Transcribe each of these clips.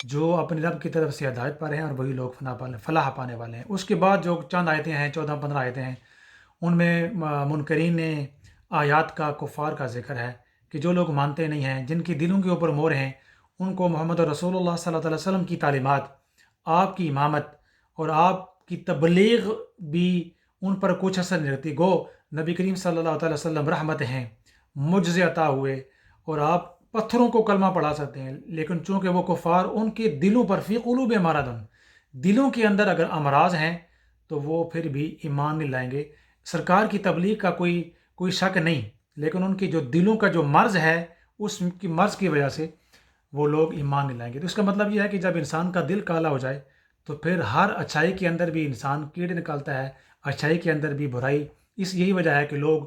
جو اپنے رب کی طرف سے ہدایت پر ہیں اور وہی لوگ فلاح پانے والے ہیں۔ اس کے بعد جو چند آیتیں ہیں، 14-15 آیتیں ہیں، ان میں منکرین نے آیات کا، کفار کا ذکر ہے کہ جو لوگ مانتے نہیں ہیں، جن کی دلوں کے اوپر مہر ہیں، ان کو محمد رسول اللہ صلی اللہ علیہ وسلم کی تعلیمات، آپ کی امامت اور آپ کی تبلیغ بھی ان پر کچھ اثر نہیں رکھتی۔ گو نبی کریم صلی اللہ علیہ وسلم رحمت ہیں، معجزے عطا ہوئے، اور آپ پتھروں کو کلمہ پڑھا سکتے ہیں، لیکن چونکہ وہ کفار، ان کے دلوں پر فی قلوب مرض، دلوں کے اندر اگر امراض ہیں تو وہ پھر بھی ایمان نہیں لائیں گے۔ سرکار کی تبلیغ کا کوئی شک نہیں، لیکن ان کے جو دلوں کا جو مرض ہے، اس کی مرض کی وجہ سے وہ لوگ ایمان نہیں لائیں گے۔ تو اس کا مطلب یہ ہے کہ جب انسان کا دل کالا ہو جائے تو پھر ہر اچھائی کے اندر بھی انسان کیڑے نکالتا ہے، اچھائی کے اندر بھی برائی۔ یہی وجہ ہے کہ لوگ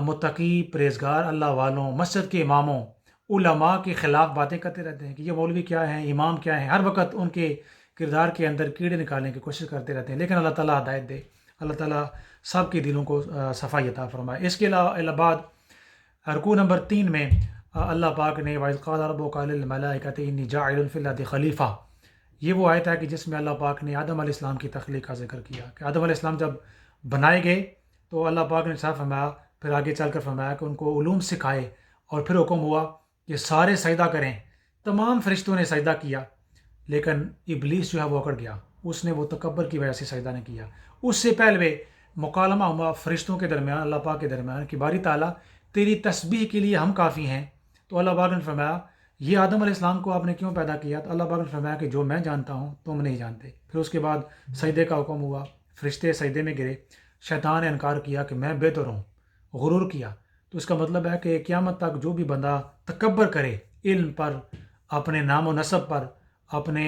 متقی، پرہیزگار اللہ والوں، مسجد کے اماموں، علماء کے خلاف باتیں کرتے رہتے ہیں کہ یہ مولوی کیا ہیں، امام کیا ہیں، ہر وقت ان کے کردار کے اندر کیڑے نکالنے کی کوشش کرتے رہتے ہیں۔ لیکن اللہ تعالیٰ ہدایت دے، اللہ تعالیٰ سب کے دلوں کو صفائی عطا فرمائے۔ اس کے بعد رکوع نمبر 3 میں اللہ پاک نے وَإِذْ قَالَ رَبُّكَ لِلْمَلَائِكَةِ إِنِّي جَاعِلٌ فِي الْأَرْضِ خلیفہ، یہ وہ آیت ہے کہ جس میں اللہ پاک نے آدم علیہ السلام کی تخلیق کا ذکر کیا کہ آدم علیہ السلام جب بنائے گئے تو اللہ پاک نے صاف فرمایا، پھر آگے چل کر فرمایا کہ ان کو علوم سکھائے، اور پھر حکم ہوا کہ سارے سجدہ کریں۔ تمام فرشتوں نے سجدہ کیا، لیکن ابلیس جو ہے وہ اکڑ گیا، اس نے وہ تکبر کی وجہ سے سجدہ نہیں کیا۔ اس سے پہلے مکالمہ ہوا فرشتوں کے درمیان، اللہ پاک کے درمیان، کہ باری تعالیٰ تیری تسبیح کے لیے ہم کافی ہیں۔ تو اللہ پاک نے فرمایا یہ آدم علیہ السلام کو آپ نے کیوں پیدا کیا؟ تو اللہ پاک نے فرمایا کہ جو میں جانتا ہوں تم نہیں جانتے۔ پھر اس کے بعد سجدے کا حکم ہوا، فرشتے سجدے میں گرے، شیطان نے انکار کیا کہ میں بہتر ہوں، غرور کیا۔ تو اس کا مطلب ہے کہ قیامت تک جو بھی بندہ تکبر کرے، علم پر، اپنے نام و نسب پر، اپنے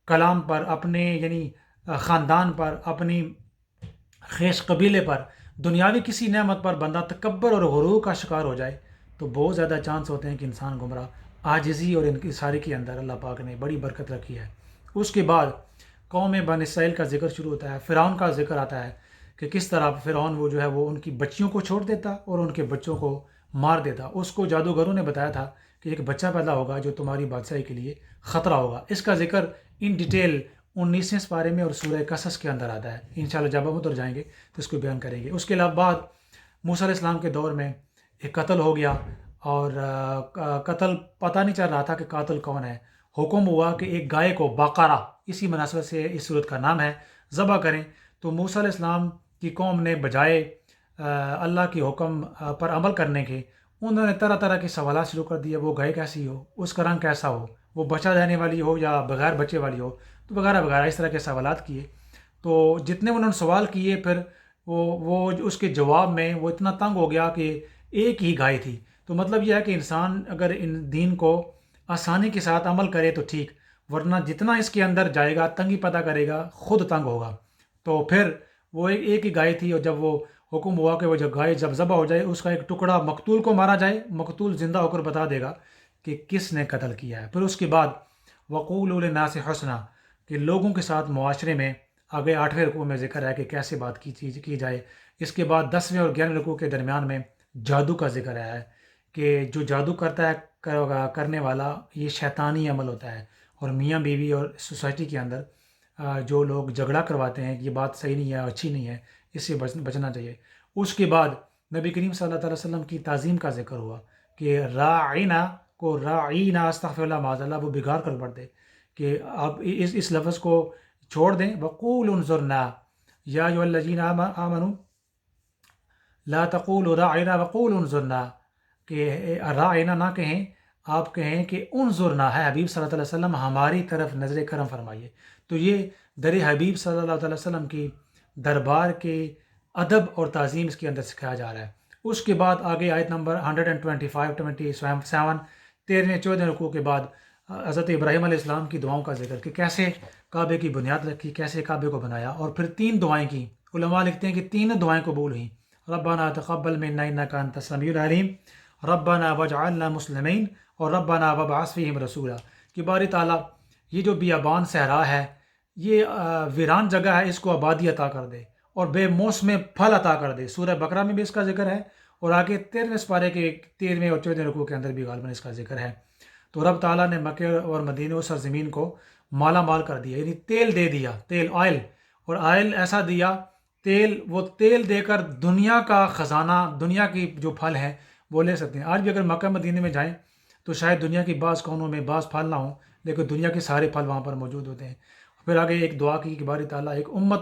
کلام پر، اپنے یعنی خاندان پر، اپنی خیش قبیلے پر، دنیاوی کسی نعمت پر بندہ تکبر اور غرور کا شکار ہو جائے تو بہت زیادہ چانس ہوتے ہیں کہ انسان گمراہ۔ عاجزی اور انکساری کے اندر اللہ پاک نے بڑی برکت رکھی ہے۔ اس کے بعد قوم بنی اسرائیل کا ذکر شروع ہوتا ہے، فرعون کا ذکر آتا ہے کہ کس طرح فرعون وہ جو ہے وہ ان کی بچیوں کو چھوڑ دیتا اور ان کے بچوں کو مار دیتا۔ اس کو جادوگروں نے بتایا تھا کہ ایک بچہ پیدا ہوگا جو تمہاری بادشاہی کے لیے خطرہ ہوگا۔ اس کا ذکر ان ڈیٹیل 19ویں سپارے میں اور سورہ قصص کے اندر آتا ہے۔ انشاءاللہ جب ہم اتر جائیں گے تو اس کو بیان کریں گے۔ اس کے بعد موسیٰ علیہ السلام کے دور میں ایک قتل ہو گیا، اور قتل پتہ نہیں چل رہا تھا کہ قاتل کون ہے۔ حکم ہوا کہ ایک گائے کو، بقرہ اسی مناسبت سے اس صورت کا نام ہے، ذبح کریں۔ تو موسیٰ علیہ السلام کی قوم نے بجائے اللہ کے حکم پر عمل کرنے کے، انہوں نے طرح طرح کے سوالات شروع کر دیے۔ وہ گائے کیسی ہو، اس کا رنگ کیسا ہو، وہ بچہ دینے والی ہو یا بغیر بچے والی ہو، تو وغیرہ وغیرہ اس طرح کے سوالات کیے۔ تو جتنے انہوں نے سوال کیے، پھر وہ اس کے جواب میں وہ اتنا تنگ ہو گیا کہ ایک ہی گائے تھی۔ تو مطلب یہ ہے کہ انسان اگر ان دین کو آسانی کے ساتھ عمل کرے تو ٹھیک، ورنہ جتنا اس کے اندر جائے گا، تنگی پیدا کرے گا، خود تنگ ہوگا۔ تو پھر وہ ایک ہی گائے تھی، اور جب وہ حکم ہوا کہ وہ جب گائے جب ذبح ہو جائے، اس کا ایک ٹکڑا مقتول کو مارا جائے، مقتول زندہ ہو کر بتا دے گا کہ کس نے قتل کیا ہے۔ پھر اس کے بعد وقولوا للناس حسنا، کہ لوگوں کے ساتھ معاشرے میں، آگے 8ویں رکوع میں ذکر ہے کہ کیسے بات کی جائے۔ اس کے بعد 10ویں اور 11ویں رکوع کے درمیان میں جادو کا ذکر ہے کہ جو جادو کرتا ہے کرنے والا، یہ شیطانی عمل ہوتا ہے، اور میاں بیوی اور سوسائٹی کے اندر جو لوگ جھگڑا کرواتے ہیں، یہ بات صحیح نہیں ہے، اچھی نہیں ہے، اس سے بچنا چاہیے۔ اس کے بعد نبی کریم صلی اللہ علیہ وسلم کی تعظیم کا ذکر ہوا کہ راعینا کو راعینا، استغفر اللہ معاذ اللہ، وہ بگاڑ کر پڑھتے کہ آپ اس لفظ کو چھوڑ دیں۔ وقول انظرنا یا ایھا الذین آمنوا لا تقولوا راعینا وقول انظرنا، کہ راعینا نہ کہیں، آپ کہیں کہ انظرنا ہے حبیب صلی اللہ علیہ وسلم، ہماری طرف نظر کرم فرمائیے۔ تو یہ در حبیب صلی اللہ علیہ وسلم کی دربار کے ادب اور تعظیم اس کے اندر سکھایا جا رہا ہے۔ اس کے بعد آگے آیت نمبر 125 27 13 14 رکوع کے بعد حضرت ابراہیم علیہ السلام کی دعاؤں کا ذکر کہ کیسے کعبے کی بنیاد رکھی، کیسے کعبے کو بنایا، اور پھر 3 دعائیں کی۔ علماء لکھتے ہیں کہ 3 دعائیں قبول ہوئیں۔ ربنا تقبل منا انک انت السمیع العلیم، ربنا واجعلنا مسلمین، اور ربنا وابعث فیہم رسولا، کہ باری تعالیٰ یہ جو بیابان صحرا ہے، یہ ویران جگہ ہے، اس کو آبادی عطا کر دے اور بے موسم پھل عطا کر دے۔ سورہ بقرہ میں بھی اس کا ذکر ہے، اور آگے 13ویں سپارے کے 13ویں اور 14ویں رکوع کے اندر بھی غالباً اس کا ذکر ہے۔ تو رب تعالیٰ نے مکہ اور مدینہ اور سرزمین کو مالا مال کر دیا، یعنی تیل دے دیا، تیل آئل، اور آئل ایسا دیا، تیل، وہ تیل دے کر دنیا کا خزانہ، دنیا کی جو پھل ہیں وہ لے سکتے ہیں۔ آج بھی اگر مکہ مدینہ میں جائیں تو شاید دنیا کی بعض کونوں میں بعض پھل نہ ہوں، لیکن دنیا کے سارے پھل وہاں پر موجود ہوتے ہیں۔ پھر آگے ایک دعا کی کہ باری تعالیٰ ایک امت،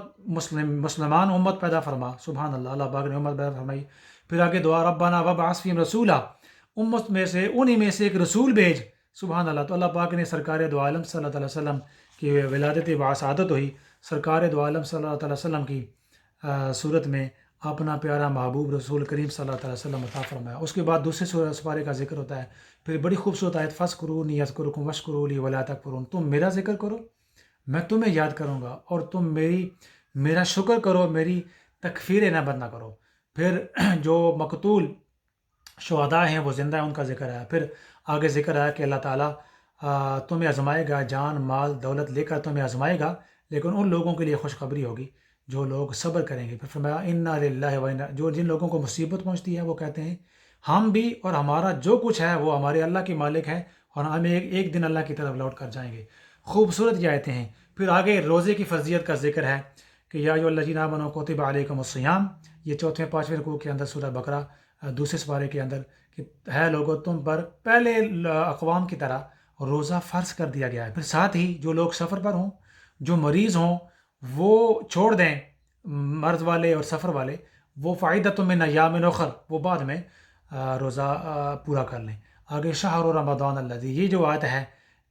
مسلمان امت پیدا فرما، سبحان اللہ، اللہ پاک نے امت پیدا فرمائی۔ پھر آگے دعا ربنا وابعث فیہم رسولا، امت میں سے انہی میں سے ایک رسول بھیج، سبحان اللہ۔ تو اللہ پاک نے سرکار دو عالم صلی اللہ علیہ وسلم کی ولادت وسعادت ہوئی، سرکار دو عالم صلی اللہ علیہ وسلم کی صورت میں اپنا پیارا محبوب رسول کریم صلی اللہ علیہ وسلم عطا فرمایا۔ اس کے بعد دوسرے سپارے کا ذکر ہوتا ہے، پھر بڑی خوبصورت آیت فَاذْكُرُونِی اذْكُرْکُم وَاشْکُرُوا لِی وَلا تَکْفُرُونَ، تم میرا ذکر کرو میں تمہیں یاد کروں گا، اور تم میرا شکر کرو، میری تکفیر نعمت نہ کرو۔ پھر جو مقتول شہداء ہیں وہ زندہ ہیں، ان کا ذکر ہے۔ پھر آگے ذکر ہے کہ اللہ تعالیٰ تمہیں آزمائے گا، جان مال دولت لے کر تمہیں آزمائے گا، لیکن ان لوگوں کے لیے خوشخبری ہوگی جو لوگ صبر کریں گے۔ پھر فرمایا انا للہ و انا، جو جن لوگوں کو مصیبت پہنچتی ہے وہ کہتے ہیں ہم بھی اور ہمارا جو کچھ ہے وہ ہمارے اللہ کے مالک ہیں، اور ہم ایک دن اللہ کی طرف لوٹ کر جائیں گے۔ خوبصورت یہ آیتیں ہیں۔ پھر آگے روزے کی فرضیت کا ذکر ہے کہ یا ایھا الذین آمنوا کتب علیکم الصیام، یہ 4ویں 5ویں رکوع کے اندر سورہ بقرہ دوسرے سپارے کے اندر، کہ ہے لوگو تم پر پہلے اقوام کی طرح روزہ فرض کر دیا گیا ہے۔ پھر ساتھ ہی جو لوگ سفر پر ہوں، جو مریض ہوں، وہ چھوڑ دیں، مرض والے اور سفر والے، وہ فعیدۃ من ایام اخر، وہ بعد میں روزہ پورا کر لیں۔ آگے شہر رمضان الذی، یہ جو آیت ہے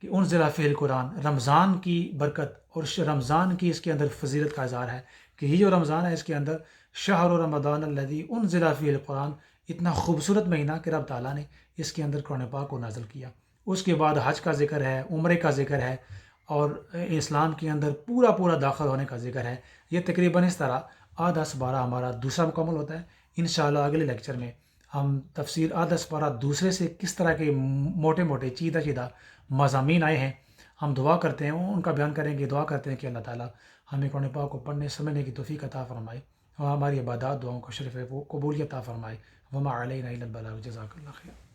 کہ انزل فیہ القرآن، رمضان کی برکت اور رمضان کی اس کے اندر فضیلت کا اظہار ہے کہ یہ جو رمضان ہے اس کے اندر شہر رمضان الذی انزل فیہ القرآن، اتنا خوبصورت مہینہ کہ رب تعالیٰ نے اس کے اندر قرآن پاک کو نازل کیا۔ اس کے بعد حج کا ذکر ہے، عمرے کا ذکر ہے، اور اسلام کے اندر پورا داخل ہونے کا ذکر ہے۔ یہ تقریباً اس طرح 10 12 ہمارا دوسرا مکمل ہوتا ہے۔ انشاءاللہ اگلے لیکچر میں ہم تفسیر 10 12 دوسرے سے کس طرح کے موٹے چیدہ مضامین آئے ہیں، ہم دعا کرتے ہیں ان کا بیان کریں گے۔ دعا کرتے ہیں کہ اللہ تعالیٰ ہمیں قرآن پاک کو پڑھنے سمجھنے کی توفیق عطا فرمائے، اور ہماری عبادات دعاؤں کو شرف قبولیت عطا فرمائے۔ وما علینا الا البلاغ، جزاک اللہ خیر۔